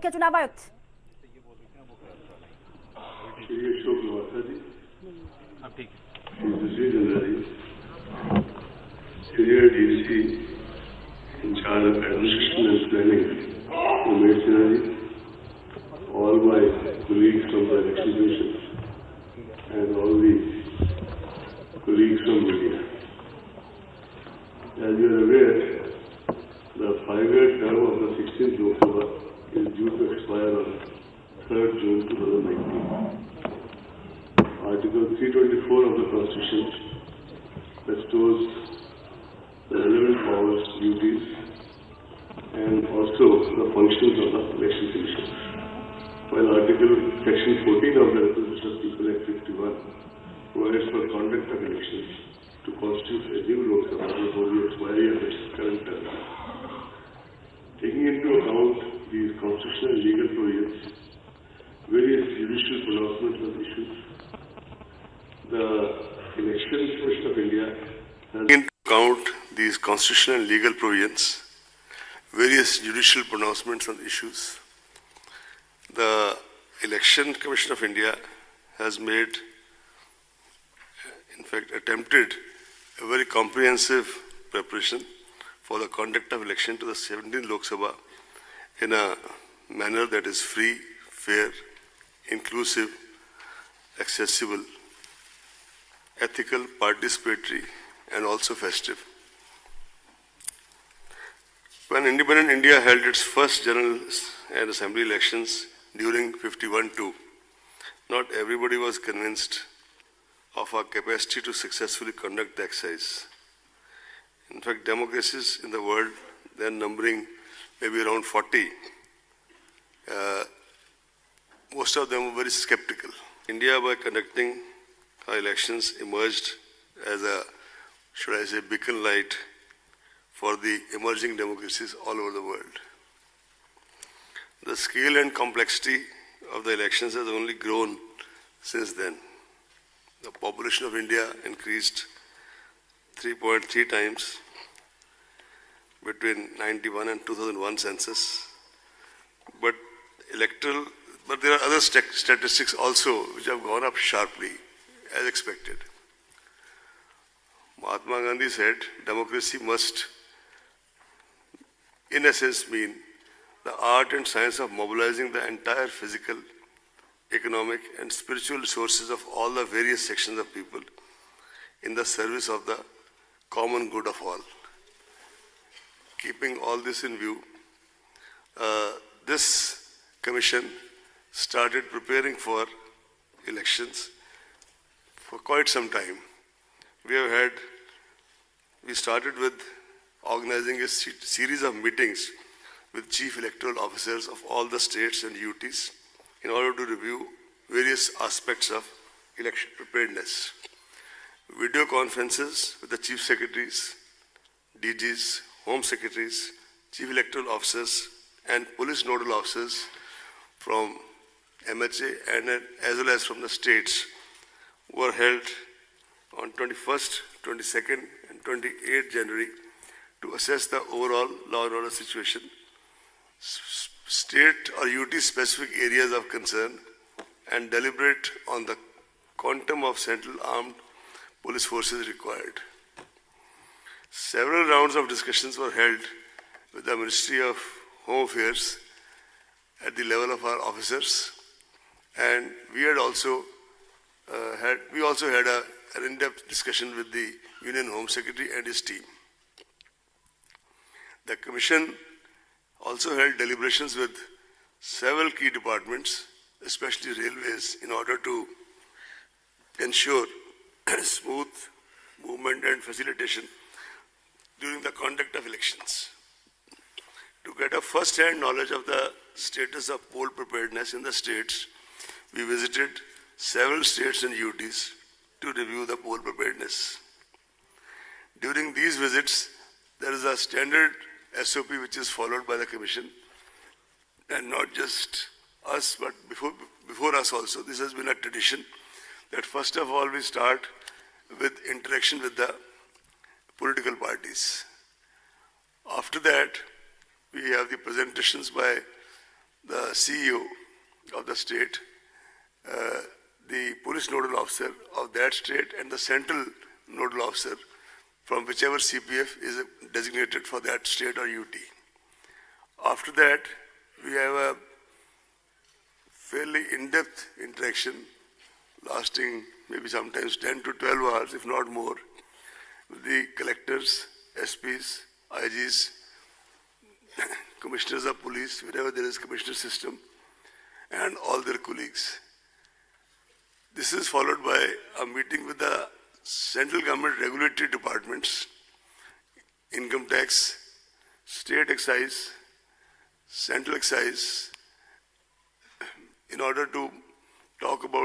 मुख्य चुनाव आयुक्त। Senior DC in charge of administration and planning, Umesh Sinha ji, all my colleagues from the election commission, and all the colleagues from media. As you are aware, the 5-year term of the 16th Lok Sabha is due to expire on 3rd June 2019. Article 324 of the Constitution restores the relevant powers, duties, and also the functions of the election commission. While Section 14 of the Representation of People Act 51 provides for conduct of elections to constitute a new Lok Sabha before the expiry of its current term. Taking into account these constitutional and legal provisions, various judicial pronouncements on issues, the Election Commission of India has taken into account these constitutional and legal provisions, various judicial pronouncements on issues. The Election Commission of India has made, in fact, attempted a very comprehensive preparation for the conduct of election to the 17th Lok Sabha in a manner that is free, fair, inclusive, accessible, ethical, participatory, and also festive. When independent India held its first general and assembly elections during 51-2, not everybody was convinced of our capacity to successfully conduct the exercise. In fact, democracies in the world, then numbering maybe around 40, most of them were very skeptical. India, by conducting our elections, emerged as a, should I say, beacon light for the emerging democracies all over the world. The scale and complexity of the elections has only grown since then. The population of India increased 3.3 times between 91 and 2001 census. But there are other statistics also which have gone up sharply, as expected. Mahatma Gandhi said, democracy must, in essence, mean the art and science of mobilizing the entire physical, economic, and spiritual resources of all the various sections of people in the service of the common good of all. Keeping all this in view, this commission started preparing for elections for quite some time. We started with organizing a series of meetings with chief electoral officers of all the states and UTs in order to review various aspects of election preparedness. Video conferences with the chief secretaries, DGs, home secretaries, chief electoral officers, and police nodal officers from MHA and as well as from the states were held on 21st, 22nd, and 28th January to assess the overall law and order situation, state or UT specific areas of concern, and deliberate on the quantum of central armed police forces required. Several rounds of discussions were held with the Ministry of Home Affairs at the level of our officers, and we also had an in-depth discussion with the Union Home Secretary and his team. The Commission also held deliberations with several key departments, especially railways, in order to ensure smooth movement and facilitation during the conduct of elections. To get a first-hand knowledge of the status of poll preparedness in the states, we visited several states and UTs to review the poll preparedness. During these visits, there is a standard SOP which is followed by the Commission, and not just us, but before us also. This has been a tradition that first of all we start with interaction with the political parties. After that, we have the presentations by the CEO of the state, the police nodal officer of that state, and the central nodal officer from whichever CPF is designated for that state or UT. After that, we have a fairly in-depth interaction lasting maybe sometimes 10 to 12 hours, if not more, with the collectors, SPs, IGs, commissioners of police, wherever there is commissioner system, and all their colleagues. This is followed by a meeting with the central government regulatory departments, income tax, state excise, central excise, in order to talk about